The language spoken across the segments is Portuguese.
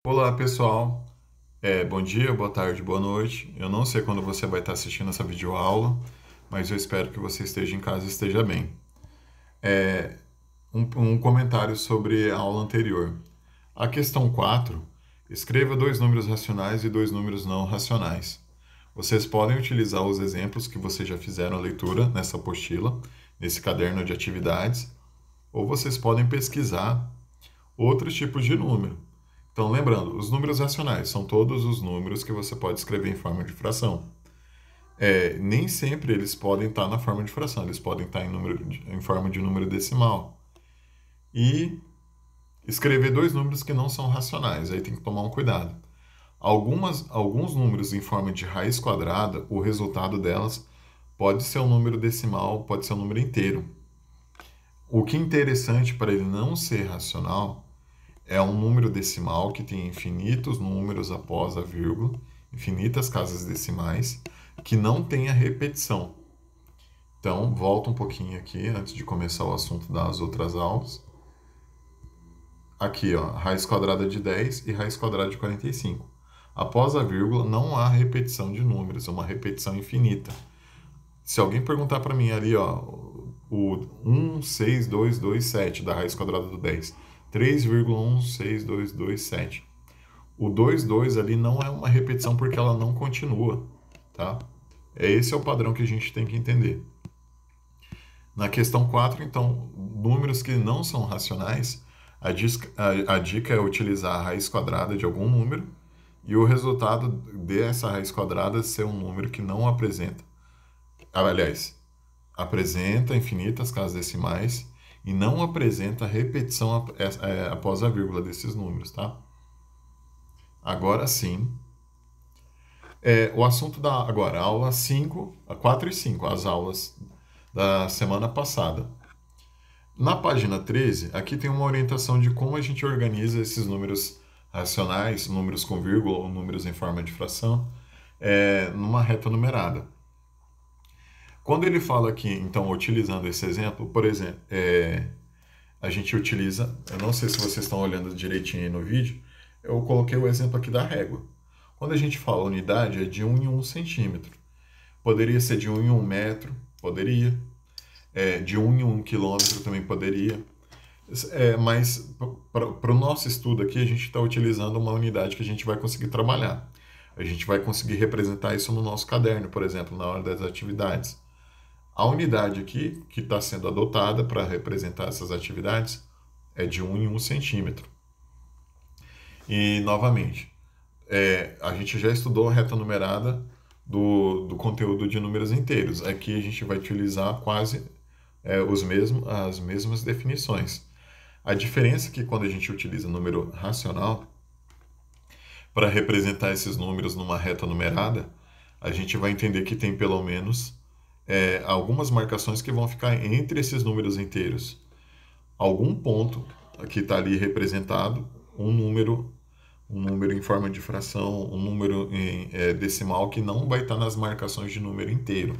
Olá, pessoal. Bom dia, boa tarde, boa noite. Eu não sei quando você vai estar assistindo essa videoaula, mas eu espero que você esteja em casa e esteja bem. É, um comentário sobre a aula anterior. A questão 4: escreva dois números racionais e dois números não racionais. Vocês podem utilizar os exemplos que vocês já fizeram a leitura nessa apostila, nesse caderno de atividades, ou vocês podem pesquisar outros tipos de número. Então, lembrando, os números racionais são todos os números que você pode escrever em forma de fração. Nem sempre eles podem estar na forma de fração, eles podem estar em forma de número decimal. E escrever dois números que não são racionais, aí tem que tomar um cuidado. Alguns números em forma de raiz quadrada, o resultado delas pode ser um número decimal, pode ser um número inteiro. O que é interessante para ele não ser racional é um número decimal que tem infinitos números após a vírgula, infinitas casas decimais, que não tenha repetição. Então, volta um pouquinho aqui antes de começar o assunto das outras aulas. Aqui, ó, raiz quadrada de 10 e raiz quadrada de 45. Após a vírgula, não há repetição de números, é uma repetição infinita. Se alguém perguntar para mim ali, ó, o 16227 da raiz quadrada do 10, 3,16227. O 22 ali não é uma repetição porque ela não continua, tá? Esse é o padrão que a gente tem que entender. Na questão 4, então, números que não são racionais, a dica é utilizar a raiz quadrada de algum número e o resultado dessa raiz quadrada ser um número que não apresenta, aliás, apresenta infinitas casas decimais e não apresenta repetição após a vírgula desses números, tá? Agora sim, o assunto da agora, aula 5, a 4 e 5, as aulas da semana passada. Na página 13, aqui tem uma orientação de como a gente organiza esses números racionais, números com vírgula ou números em forma de fração, numa reta numerada. Quando ele fala aqui, então, utilizando esse exemplo, por exemplo, a gente utiliza, eu não sei se vocês estão olhando direitinho aí no vídeo, eu coloquei o exemplo aqui da régua. Quando a gente fala unidade, é de 1 em 1 centímetro. Poderia ser de 1 em 1 metro, poderia. De 1 em 1 quilômetro também poderia. Mas para o nosso estudo aqui, a gente está utilizando uma unidade que a gente vai conseguir trabalhar. A gente vai conseguir representar isso no nosso caderno, por exemplo, na hora das atividades. A unidade aqui, que está sendo adotada para representar essas atividades, é de 1 em 1 centímetro. E, novamente, a gente já estudou a reta numerada do conteúdo de números inteiros. Aqui a gente vai utilizar quase as mesmas definições. A diferença é que quando a gente utiliza número racional, para representar esses números numa reta numerada, a gente vai entender que tem pelo menos algumas marcações que vão ficar entre esses números inteiros. Algum ponto que está ali representado, um número em forma de fração, um número em decimal que não vai estar nas marcações de número inteiro,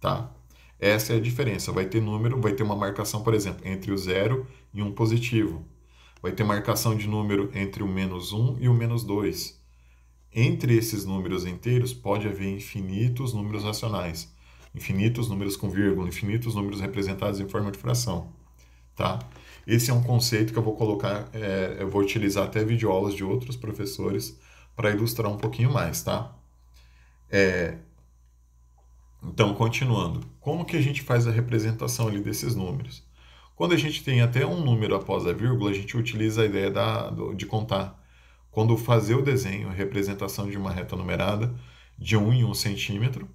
tá? Essa é a diferença. Vai ter uma marcação, por exemplo, entre o 0 e um positivo. Vai ter marcação de número entre o -1 e o -2. Entre esses números inteiros pode haver infinitos números racionais, infinitos números com vírgula, infinitos números representados em forma de fração, tá? Esse é um conceito que eu vou colocar, eu vou utilizar até videoaulas de outros professores para ilustrar um pouquinho mais, tá? Então, continuando, como que a gente faz a representação ali desses números? Quando a gente tem até um número após a vírgula, a gente utiliza a ideia de contar. Quando fazer o desenho, a representação de uma reta numerada de 1 em 1 centímetro,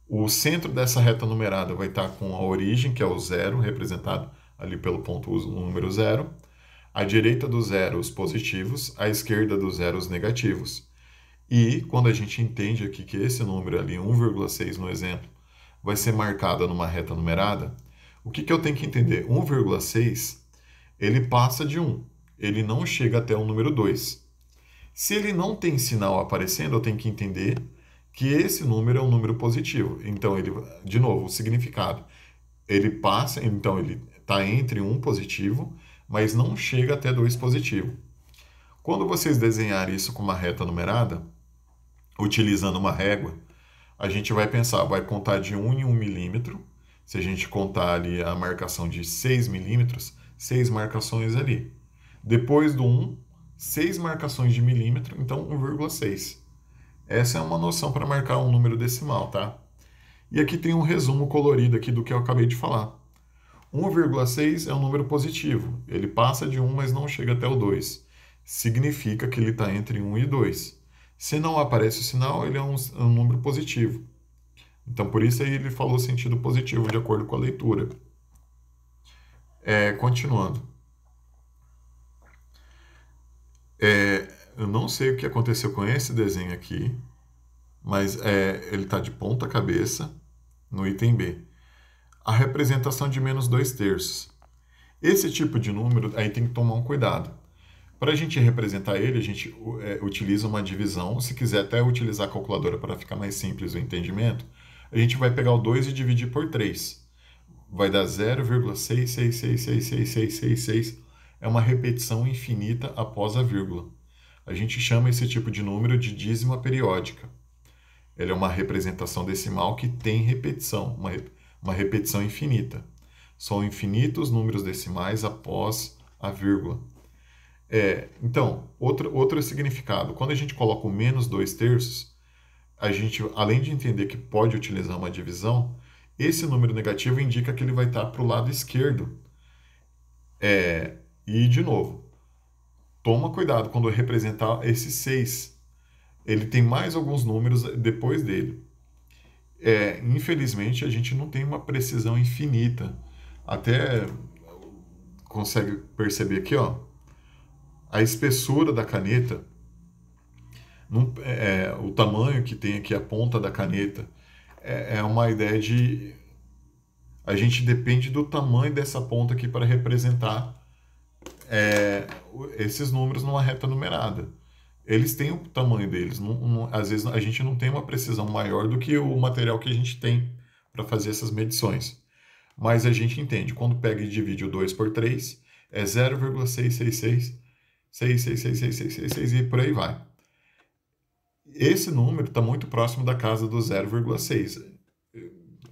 o centro dessa reta numerada vai estar com a origem, que é o zero, representado ali pelo ponto número 0. À direita do zero, os positivos, à esquerda do zero, os negativos. E quando a gente entende aqui que esse número ali, 1,6 no exemplo, vai ser marcado numa reta numerada, o que eu tenho que entender? 1,6, ele passa de 1, ele não chega até o número 2. Se ele não tem sinal aparecendo, eu tenho que entender que esse número é um número positivo. Então, de novo, o significado. Ele passa, então ele está entre 1 positivo, mas não chega até 2 positivo. Quando vocês desenharem isso com uma reta numerada, utilizando uma régua, a gente vai pensar, vai contar de 1 em 1 milímetro. Se a gente contar ali a marcação de 6 milímetros, 6 marcações ali. Depois do 1, 6 marcações de milímetro, então 1,6. Essa é uma noção para marcar um número decimal, tá? E aqui tem um resumo colorido aqui do que eu acabei de falar. 1,6 é um número positivo. Ele passa de 1, mas não chega até o 2. Significa que ele está entre 1 e 2. Se não aparece o sinal, ele é um número positivo. Então, por isso aí ele falou sentido positivo, de acordo com a leitura. Continuando. Eu não sei o que aconteceu com esse desenho aqui, mas ele está de ponta cabeça no item B. A representação de menos 2/3. Esse tipo de número, aí tem que tomar um cuidado. Para a gente representar ele, a gente utiliza uma divisão. Se quiser até utilizar a calculadora para ficar mais simples o entendimento, a gente vai pegar o 2 e dividir por 3. Vai dar 0,6666666. É uma repetição infinita após a vírgula. A gente chama esse tipo de número de dízima periódica. Ele é uma representação decimal que tem repetição, uma repetição infinita. São infinitos números decimais após a vírgula. Então, outro significado. Quando a gente coloca o menos 2/3, a gente, além de entender que pode utilizar uma divisão, esse número negativo indica que ele vai estar para o lado esquerdo. E, de novo, toma cuidado quando representar esse 6. Ele tem mais alguns números depois dele. Infelizmente, a gente não tem uma precisão infinita. Até consegue perceber aqui, ó, a espessura da caneta, o tamanho que tem aqui a ponta da caneta, é uma ideia de... A gente depende do tamanho dessa ponta aqui para representar esses números numa reta numerada. Eles têm o tamanho deles. Às vezes a gente não tem uma precisão maior do que o material que a gente tem para fazer essas medições. Mas a gente entende. Quando pega e divide o 2 por 3, é 0,6666666 e por aí vai. Esse número está muito próximo da casa do 0,6.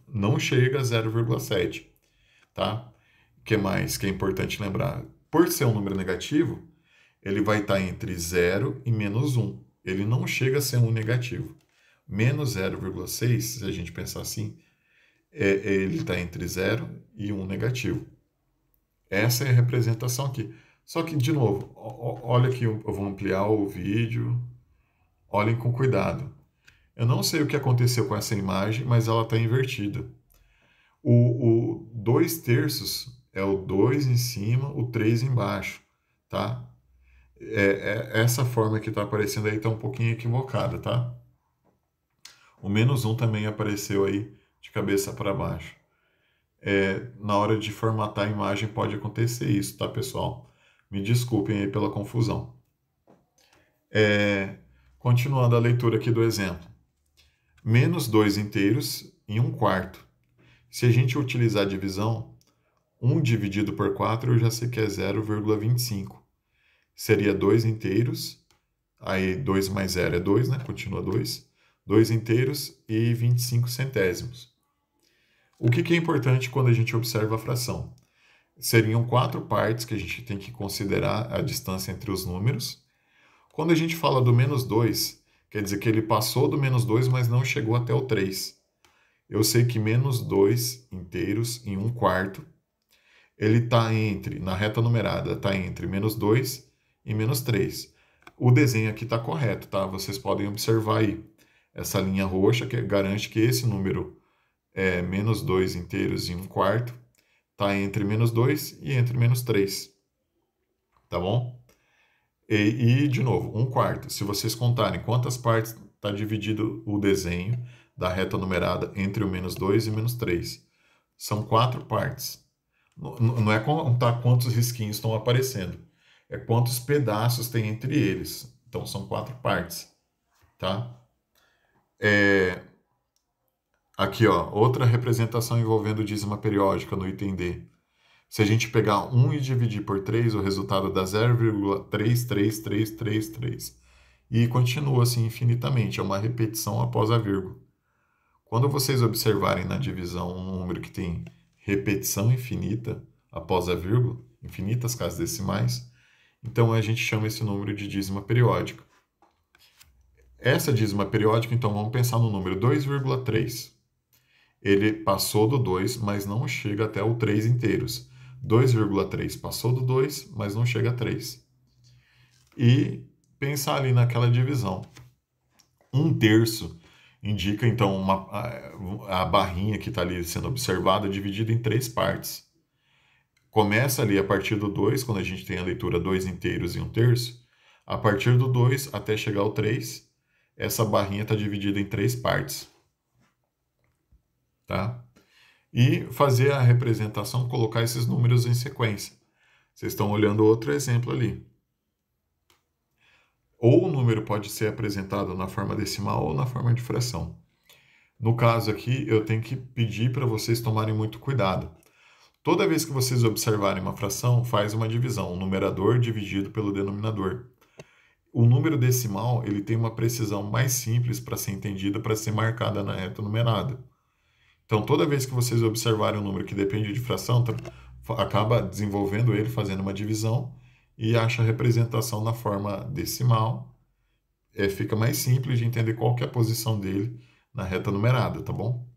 Não chega a 0,7. Tá? O que mais que é importante lembrar? Por ser um número negativo, ele vai estar entre 0 e menos 1. Ele não chega a ser um negativo. Menos 0,6, se a gente pensar assim, ele está entre 0 e 1 negativo. Essa é a representação aqui. Só que, de novo, olha aqui, eu vou ampliar o vídeo. Olhem com cuidado. Eu não sei o que aconteceu com essa imagem, mas ela está invertida. O 2/3 é o 2 em cima, o 3 embaixo, tá? Essa forma que está aparecendo aí está um pouquinho equivocada, tá? O menos 1 também apareceu aí de cabeça para baixo. Na hora de formatar a imagem pode acontecer isso, tá, pessoal? Me desculpem aí pela confusão. Continuando a leitura aqui do exemplo. Menos 2 inteiros em 1/4. Se a gente utilizar a divisão, 1 dividido por 4 eu já sei que é 0,25. Seria 2 inteiros, aí 2 mais 0 é 2, né? Continua 2. 2 inteiros e 25 centésimos. O que é importante quando a gente observa a fração? Seriam 4 partes que a gente tem que considerar a distância entre os números. Quando a gente fala do menos 2, quer dizer que ele passou do menos 2, mas não chegou até o 3. Eu sei que menos 2 inteiros em 1/4, ele está na reta numerada, está entre menos 2 e menos 3. O desenho aqui está correto, tá? Vocês podem observar aí. Essa linha roxa que garante que esse número é menos 2 inteiros em 1/4, está entre menos 2 e entre menos 3. Tá bom? E de novo, 1/4. Se vocês contarem quantas partes está dividido o desenho da reta numerada entre o menos 2 e menos 3. São 4 partes. Não é contar quantos risquinhos estão aparecendo. É quantos pedaços tem entre eles. Então, são 4 partes. Tá? Aqui, ó, outra representação envolvendo dízima periódica no item D. Se a gente pegar 1 e dividir por 3, o resultado dá 0,33333. E continua assim infinitamente, é uma repetição após a vírgula. Quando vocês observarem na divisão um número que tem repetição infinita após a vírgula, infinitas casas decimais, então a gente chama esse número de dízima periódica. Essa dízima periódica, então vamos pensar no número 2,3. Ele passou do 2, mas não chega até o 3 inteiros. 2,3 passou do 2, mas não chega a 3. E pensar ali naquela divisão. 1/3 indica, então, a barrinha que está ali sendo observada dividida em 3 partes. Começa ali a partir do 2, quando a gente tem a leitura 2 inteiros e 1/3. A partir do 2 até chegar ao 3, essa barrinha está dividida em 3 partes. Tá? E fazer a representação, colocar esses números em sequência. Vocês estão olhando outro exemplo ali. Ou o número pode ser apresentado na forma decimal ou na forma de fração. No caso aqui, eu tenho que pedir para vocês tomarem muito cuidado. Toda vez que vocês observarem uma fração, faz uma divisão, o numerador dividido pelo denominador. O número decimal, ele tem uma precisão mais simples para ser entendida, para ser marcada na reta numerada. Então, toda vez que vocês observarem um número que depende de fração, acaba desenvolvendo ele, fazendo uma divisão, e acha a representação na forma decimal. Fica mais simples de entender qual que é a posição dele na reta numerada, tá bom?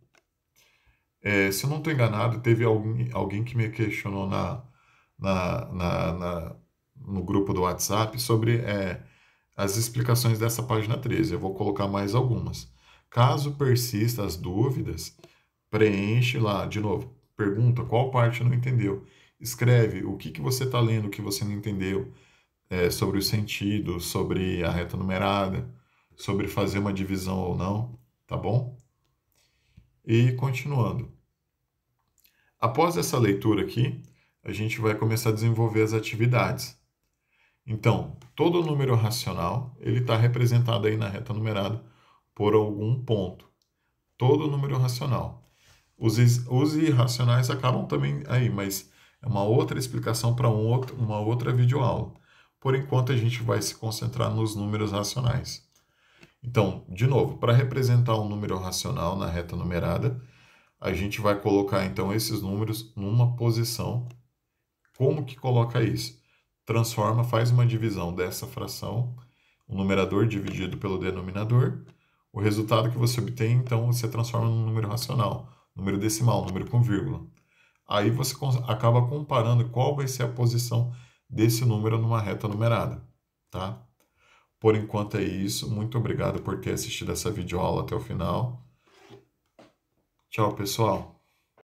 Se eu não estou enganado, teve alguém que me questionou no grupo do WhatsApp sobre as explicações dessa página 13. Eu vou colocar mais algumas. Caso persista as dúvidas, preenche lá, de novo, pergunta qual parte não entendeu. Escreve o que você está lendo que você não entendeu, sobre o sentido, sobre a reta numerada, sobre fazer uma divisão ou não, tá bom? E continuando. Após essa leitura aqui, a gente vai começar a desenvolver as atividades. Então, todo número racional, ele está representado aí na reta numerada por algum ponto. Todo número racional. Os irracionais acabam também aí, mas é uma outra explicação para uma outra videoaula. Por enquanto, a gente vai se concentrar nos números racionais. Então, de novo, para representar um número racional na reta numerada, a gente vai colocar, então, esses números numa posição. Como que coloca isso? Transforma, faz uma divisão dessa fração, o numerador dividido pelo denominador. O resultado que você obtém, então, você transforma num número racional, número decimal, número com vírgula. Aí você acaba comparando qual vai ser a posição desse número numa reta numerada, tá? Por enquanto é isso. Muito obrigado por ter assistido essa videoaula até o final. Tchau, pessoal.